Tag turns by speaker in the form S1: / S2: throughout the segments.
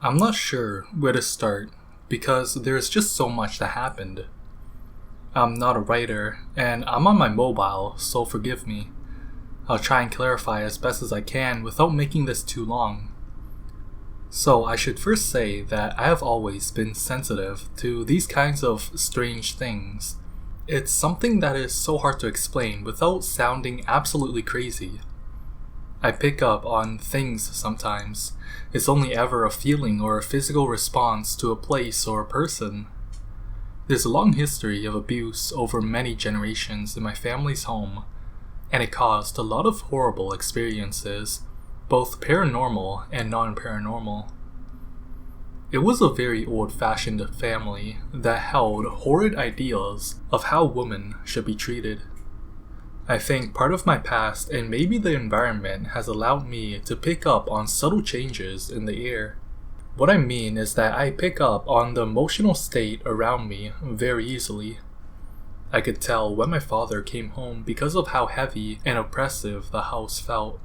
S1: I'm not sure where to start because there's just so much that happened. I'm not a writer and I'm on my mobile, so forgive me. I'll try and clarify as best as I can without making this too long. So I should first say that I have always been sensitive to these kinds of strange things. It's something that is so hard to explain without sounding absolutely crazy. I pick up on things sometimes. It's only ever a feeling or a physical response to a place or a person. There's a long history of abuse over many generations in my family's home, and it caused a lot of horrible experiences, both paranormal and non-paranormal. It was a very old-fashioned family that held horrid ideals of how women should be treated. I think part of my past and maybe the environment has allowed me to pick up on subtle changes in the air. What I mean is that I pick up on the emotional state around me very easily. I could tell when my father came home because of how heavy and oppressive the house felt.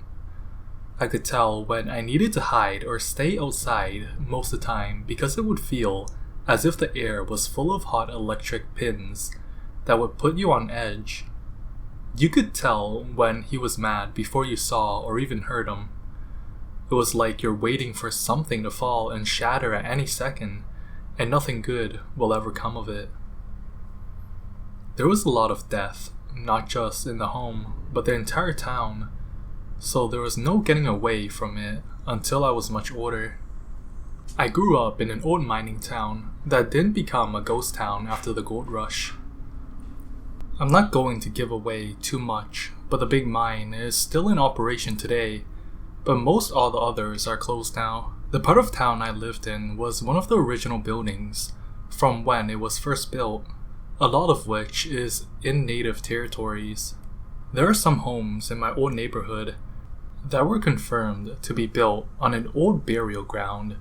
S1: I could tell when I needed to hide or stay outside most of the time because it would feel as if the air was full of hot electric pins that would put you on edge. You could tell when he was mad before you saw or even heard him. It was like you're waiting for something to fall and shatter at any second, and nothing good will ever come of it. There was a lot of death, not just in the home, but the entire town, so there was no getting away from it until I was much older. I grew up in an old mining town that didn't become a ghost town after the gold rush. I'm not going to give away too much, but the big mine is still in operation today, but most all the others are closed now. The part of town I lived in was one of the original buildings from when it was first built, a lot of which is in native territories. There are some homes in my old neighborhood that were confirmed to be built on an old burial ground,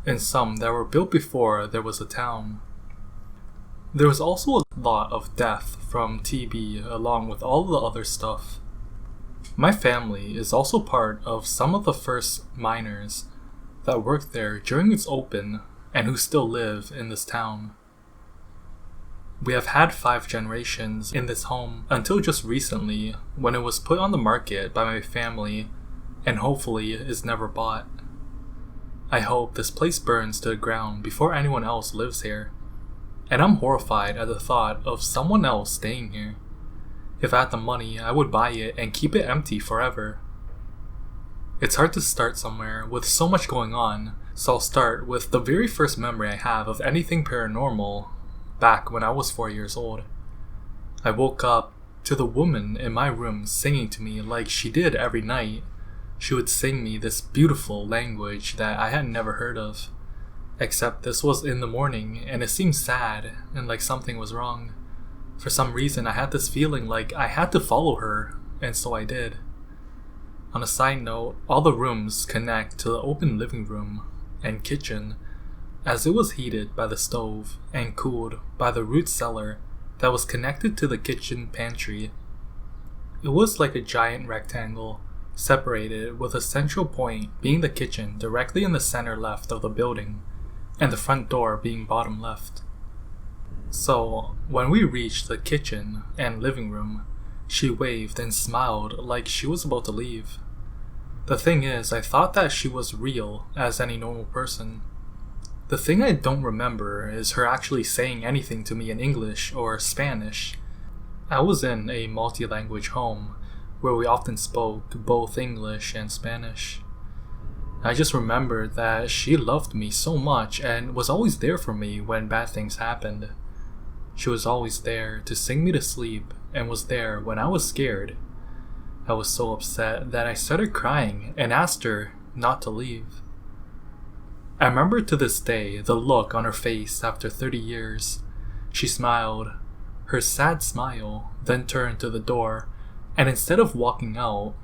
S1: and some that were built before there was a town. There was also a lot of death from TB along with all the other stuff. My family is also part of some of the first miners that worked there during its open and who still live in this town. We have had 5 generations in this home until just recently when it was put on the market by my family and hopefully is never bought. I hope this place burns to the ground before anyone else lives here. And I'm horrified at the thought of someone else staying here. If I had the money, I would buy it and keep it empty forever. It's hard to start somewhere with so much going on, so I'll start with the very first memory I have of anything paranormal back when I was 4 years old. I woke up to the woman in my room singing to me like she did every night. She would sing me this beautiful language that I had never heard of. Except this was in the morning and it seemed sad and like something was wrong. For some reason I had this feeling like I had to follow her, and so I did. On a side note, all the rooms connect to the open living room and kitchen, as it was heated by the stove and cooled by the root cellar that was connected to the kitchen pantry. It was like a giant rectangle, separated with a central point being the kitchen directly in the center left of the building, and the front door being bottom left. So, when we reached the kitchen and living room, she waved and smiled like she was about to leave. The thing is, I thought that she was real as any normal person. The thing I don't remember is her actually saying anything to me in English or Spanish. I was in a multi-language home where we often spoke both English and Spanish. I just remembered that she loved me so much and was always there for me when bad things happened. She was always there to sing me to sleep and was there when I was scared. I was so upset that I started crying and asked her not to leave. I remember to this day the look on her face after 30 years. She smiled, her sad smile, then turned to the door, and instead of walking out,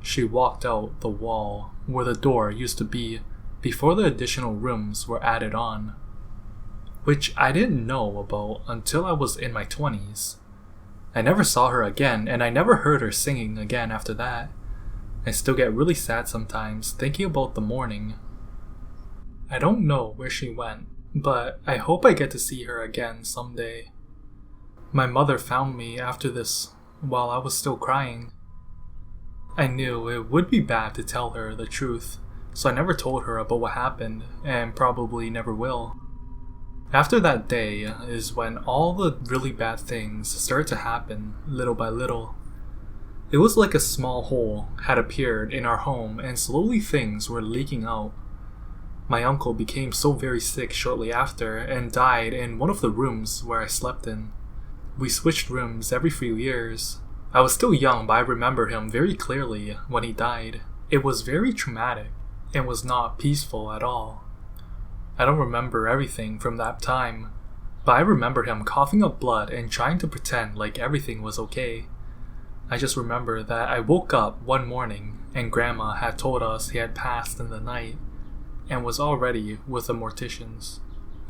S1: she walked out the wall where the door used to be before the additional rooms were added on, which I didn't know about until I was in my 20s. I never saw her again, and I never heard her singing again after that. I still get really sad sometimes thinking about the morning. I don't know where she went, but I hope I get to see her again someday. My mother found me after this while I was still crying. I knew it would be bad to tell her the truth, so I never told her about what happened, and probably never will. After that day is when all the really bad things started to happen little by little. It was like a small hole had appeared in our home and slowly things were leaking out. My uncle became so very sick shortly after and died in one of the rooms where I slept in. We switched rooms every few years. I was still young, but I remember him very clearly when he died. It was very traumatic and was not peaceful at all. I don't remember everything from that time, but I remember him coughing up blood and trying to pretend like everything was okay. I just remember that I woke up one morning and Grandma had told us he had passed in the night and was already with the morticians.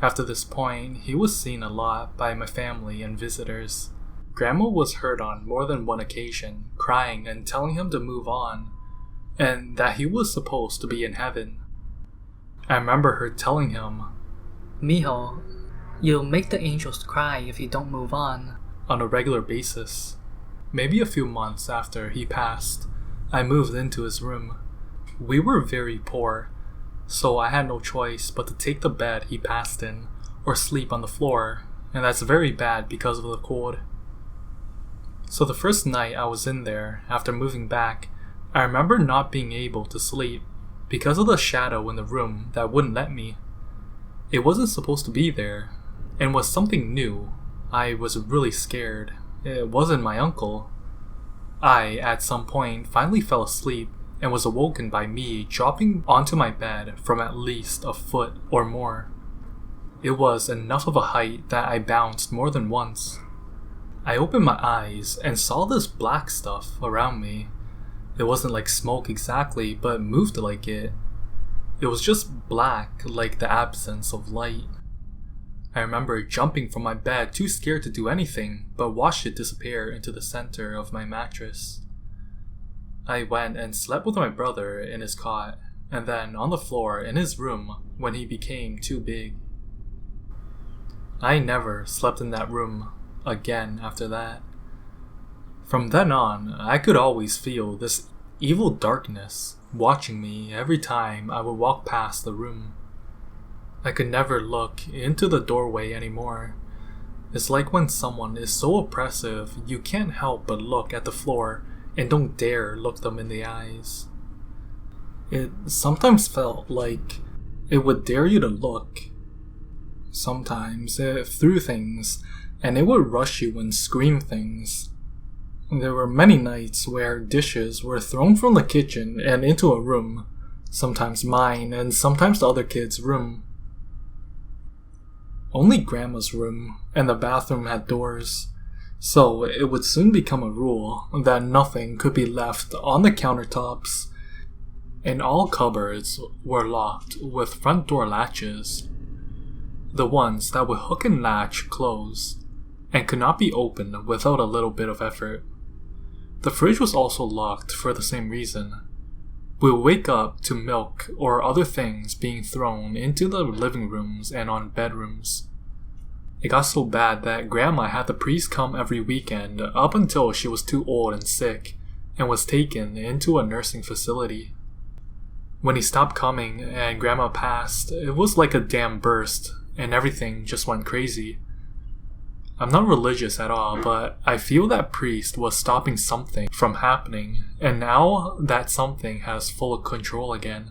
S1: After this point, he was seen a lot by my family and visitors. Grandma was heard on more than one occasion, crying and telling him to move on, and that he was supposed to be in heaven. I remember her telling him,
S2: "Mijo, you'll make the angels cry if you don't move on,"
S1: on a regular basis. Maybe a few months after he passed, I moved into his room. We were very poor, so I had no choice but to take the bed he passed in or sleep on the floor, and that's very bad because of the cold. So the first night I was in there after moving back, I remember not being able to sleep because of the shadow in the room that wouldn't let me. It wasn't supposed to be there, and was something new. I was really scared. It wasn't my uncle. I, at some point, finally fell asleep and was awoken by me dropping onto my bed from at least a foot or more. It was enough of a height that I bounced more than once. I opened my eyes and saw this black stuff around me. It wasn't like smoke exactly, but moved like it. It was just black, like the absence of light. I remember jumping from my bed, too scared to do anything, but watched it disappear into the center of my mattress. I went and slept with my brother in his cot, and then on the floor in his room when he became too big. I never slept in that room again after that. From then on, I could always feel this evil darkness watching me every time I would walk past the room. I could never look into the doorway anymore. It's like when someone is so oppressive you can't help but look at the floor and don't dare look them in the eyes. It sometimes felt like it would dare you to look. Sometimes it threw things and it would rush you and scream things. There were many nights where dishes were thrown from the kitchen and into a room, sometimes mine and sometimes the other kid's room. Only Grandma's room and the bathroom had doors, so it would soon become a rule that nothing could be left on the countertops, and all cupboards were locked with front door latches, the ones that would hook and latch closed, and could not be opened without a little bit of effort. The fridge was also locked for the same reason. We would wake up to milk or other things being thrown into the living rooms and on bedrooms. It got so bad that Grandma had the priest come every weekend up until she was too old and sick and was taken into a nursing facility. When he stopped coming and Grandma passed, it was like a dam burst and everything just went crazy. I'm not religious at all, but I feel that priest was stopping something from happening, and now that something has full control again.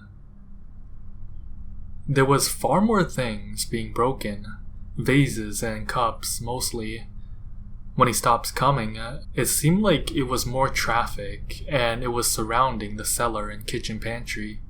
S1: There was far more things being broken, vases and cups mostly. When he stopped coming, it seemed like it was more traffic, and it was surrounding the cellar and kitchen pantry.